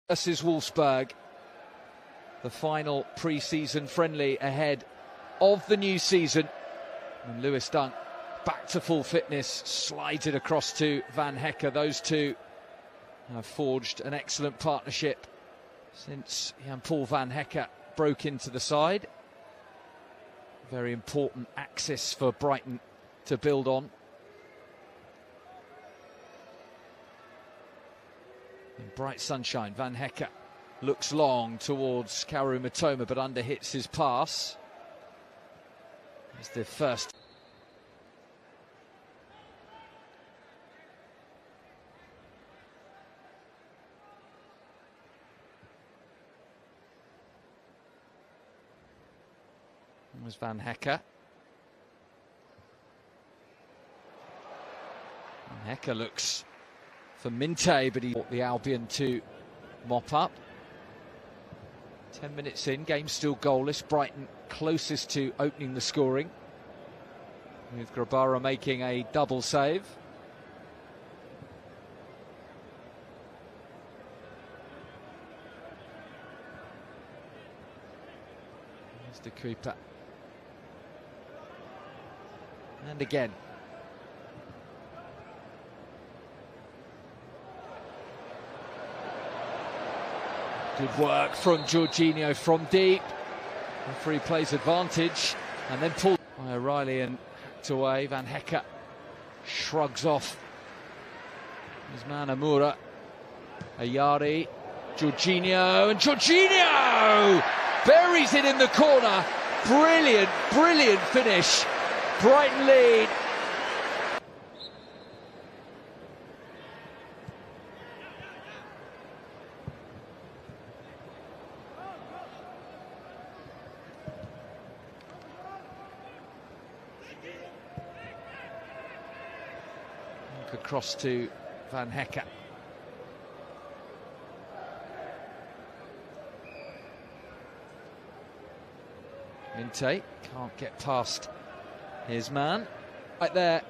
Versus Wolfsburg, the final pre-season friendly ahead of the new season. And Lewis Dunk, back to full fitness, slides it across to Van Hecke. Those two have forged an excellent partnership since Jan-Paul Van Hecke broke into the side. Very important axis for Brighton to build on. In bright sunshine, Van Hecke looks long towards Kaoru Mitoma, but underhits his pass. It's the first. There's Van Hecke. Van Hecke looks for Minte, but he brought the Albion to mop up. 10 minutes in, game still goalless. Brighton closest to opening the scoring, with Grabara making a double save. Here's the Cooper. And again. Good work from Jorginho from deep. Referee plays advantage and then pulled by O'Reilly and hacked away. Van Hecke shrugs off his man Amura. Ayari, Jorginho, and Jorginho buries it in the corner. Brilliant, brilliant finish. Brighton lead. Across to Van Hecke. Minte can't get past his man. Right there.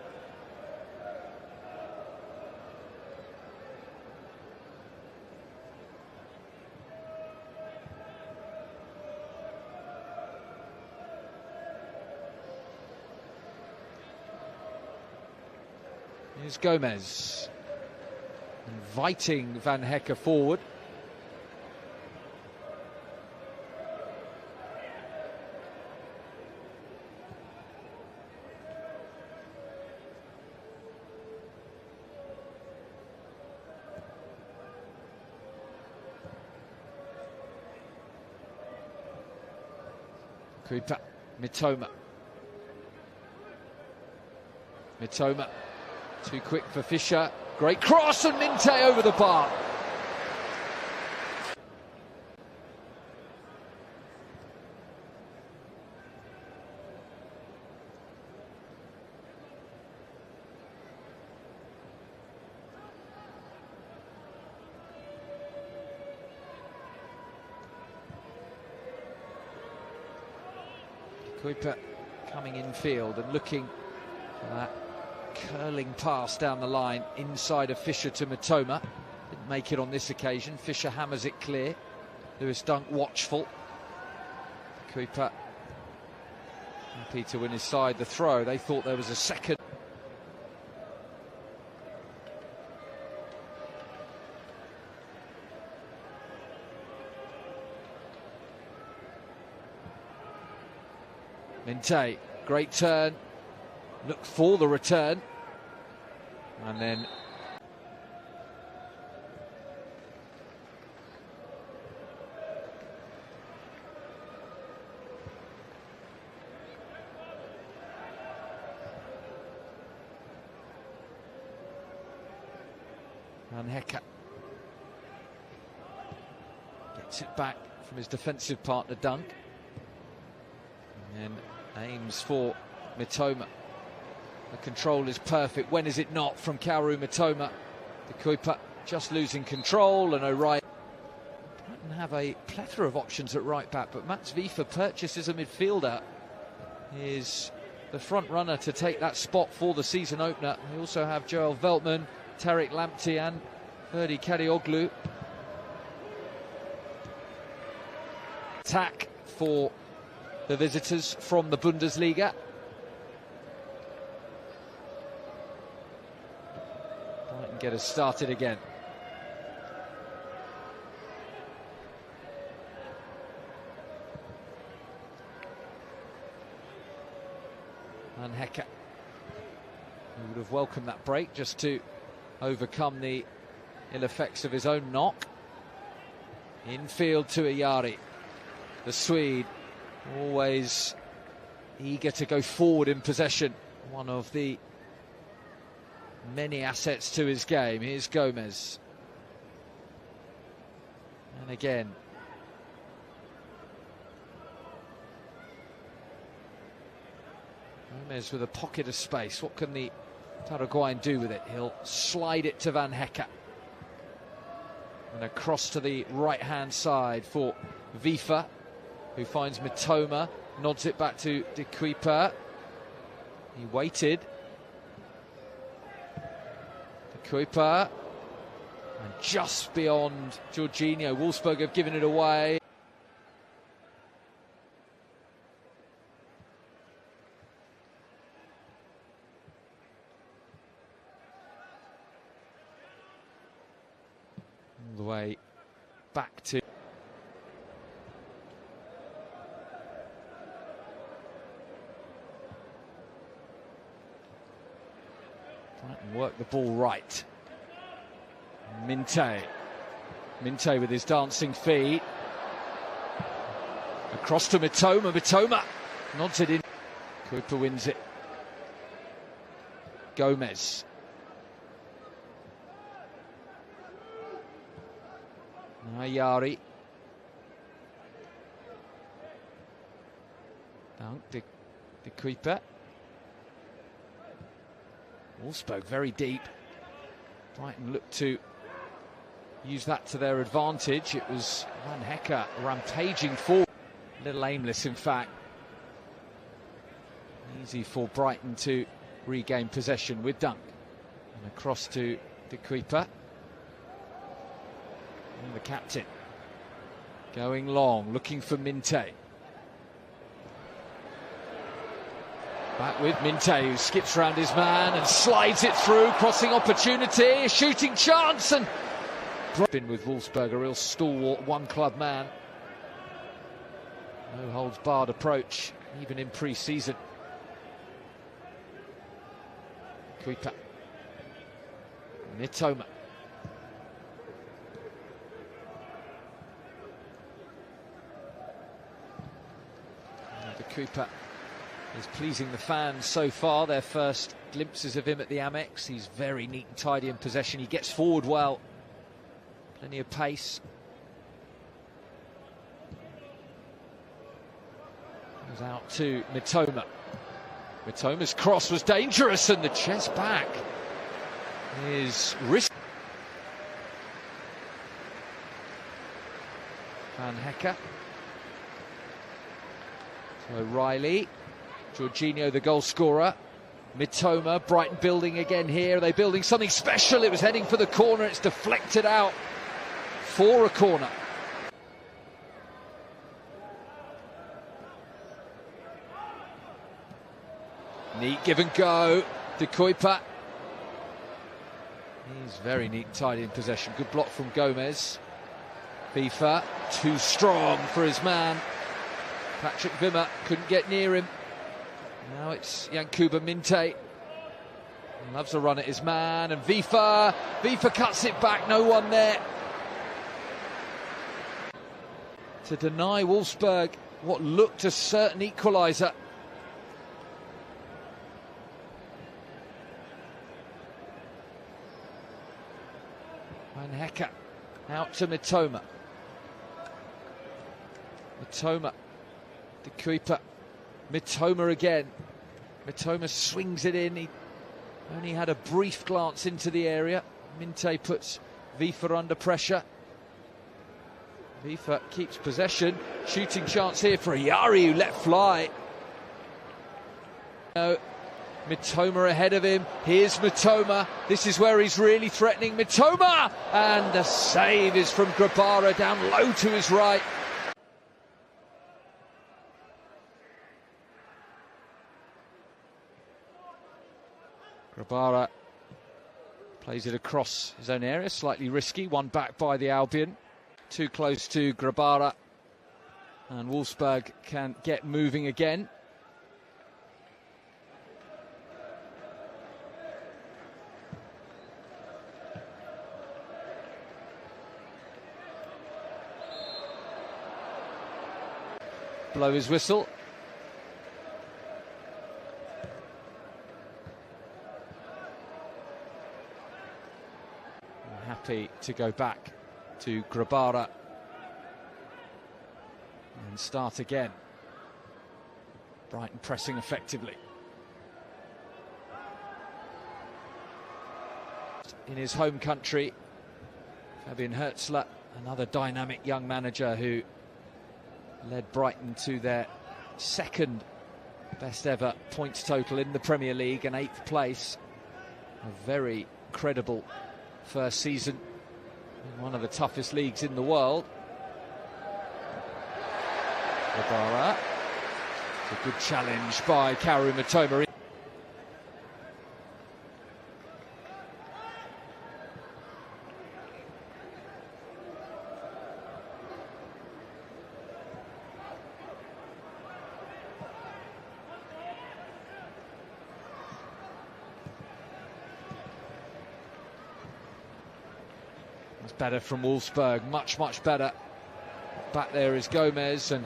Here's Gomez, inviting Van Hecke forward. Cooper, Mitoma. Mitoma. Too quick for Fischer. Great cross, and Minte over the bar. Cooper coming in field and looking for that curling pass down the line inside of Fischer to Mitoma. Didn't make it on this occasion. Fischer hammers it clear. Lewis Dunk watchful. Cooper happy to win his side the throw. They thought there was a second. Minte, great turn. Look for the return. And then Van Hecke gets it back from his defensive partner Dunk, and then aims for Mitoma. The control is perfect. When is it not from Kaoru Mitoma? The Cooper just losing control, and O'Reilly. Brighton have a plethora of options at right back, but Mats Wiefer purchases a midfielder. He is the front runner to take that spot for the season opener. They also have Joel Veltman, Tariq Lamptey and Ferdi Kadioglu. attack for the visitors from the Bundesliga. Brighton get us started again. And Hecker, who would have welcomed that break just to overcome the ill effects of his own knock. Infield to Ayari, the Swede, always eager to go forward in possession. One of the many assets to his game. Here's Gomez. And again. Gomez with a pocket of space. What can the Paraguayan do with it? He'll slide it to Van Hecker. And across to the right-hand side for Vifa, who finds Mitoma, nods it back to De Kuiper. He waited. De Kuiper. And just beyond Jorginho. Wolfsburg have given it away. The way back to Brighton work the ball right. Minte with his dancing feet across to Mitoma nods it in. Cooper wins it. Gomez. Ayari. Down De Kuiper. Wolfsburg very deep. Brighton looked to use that to their advantage. It was Van Hecker rampaging forward. A little aimless, in fact. Easy for Brighton to regain possession with Dunk. And across to De Kuiper. And the captain going long, looking for Minte. Back with Minte, who skips round his man and slides it through, crossing opportunity, a shooting chance, and been with Wolfsburg, a real stalwart one-club man. No holds barred approach, even in pre-season. Kuiper. Mitoma. Cooper is pleasing the fans so far. Their first glimpses of him at the Amex. He's very neat and tidy in possession. He gets forward well. Plenty of pace. Goes out to Mitoma. Mitoma's cross was dangerous, and the chest back is risky. Van Hecker. O'Reilly, Jorginho the goal scorer, Mitoma, Brighton building again here. Are they building something special? It was heading for the corner, it's deflected out for a corner. Neat give and go, De Kuiper. He's very neat and tidy in possession. Good block from Gomez. FIFA, too strong for his man. Patrick Wimmer couldn't get near him. Now it's Yankuba Minte. Loves a run at his man, and Vifa cuts it back, no one there. To deny Wolfsburg what looked a certain equaliser. Van Hecker out to Mitoma. Mitoma. De Kuiper. Mitoma again. Mitoma swings it in. He only had a brief glance into the area. Minte puts Vifa under pressure. Vifa keeps possession. Shooting chance here for Ayari, who let fly. Mitoma ahead of him. Here's Mitoma. This is where he's really threatening. Mitoma! And the save is from Grabara down low to his right. Grabara plays it across his own area, slightly risky, one back by the Albion. Too close to Grabara, and Wolfsburg can get moving again. Blow his whistle. Happy to go back to Grabara and start again. Brighton pressing effectively. In his home country, Fabian Hürzeler, another dynamic young manager who led Brighton to their second best ever points total in the Premier League and 8th place. A very credible first season in one of the toughest leagues in the world. Grabara. It's a good challenge by Kaoru Mitoma. Better from Wolfsburg, much better. Back there is Gomez and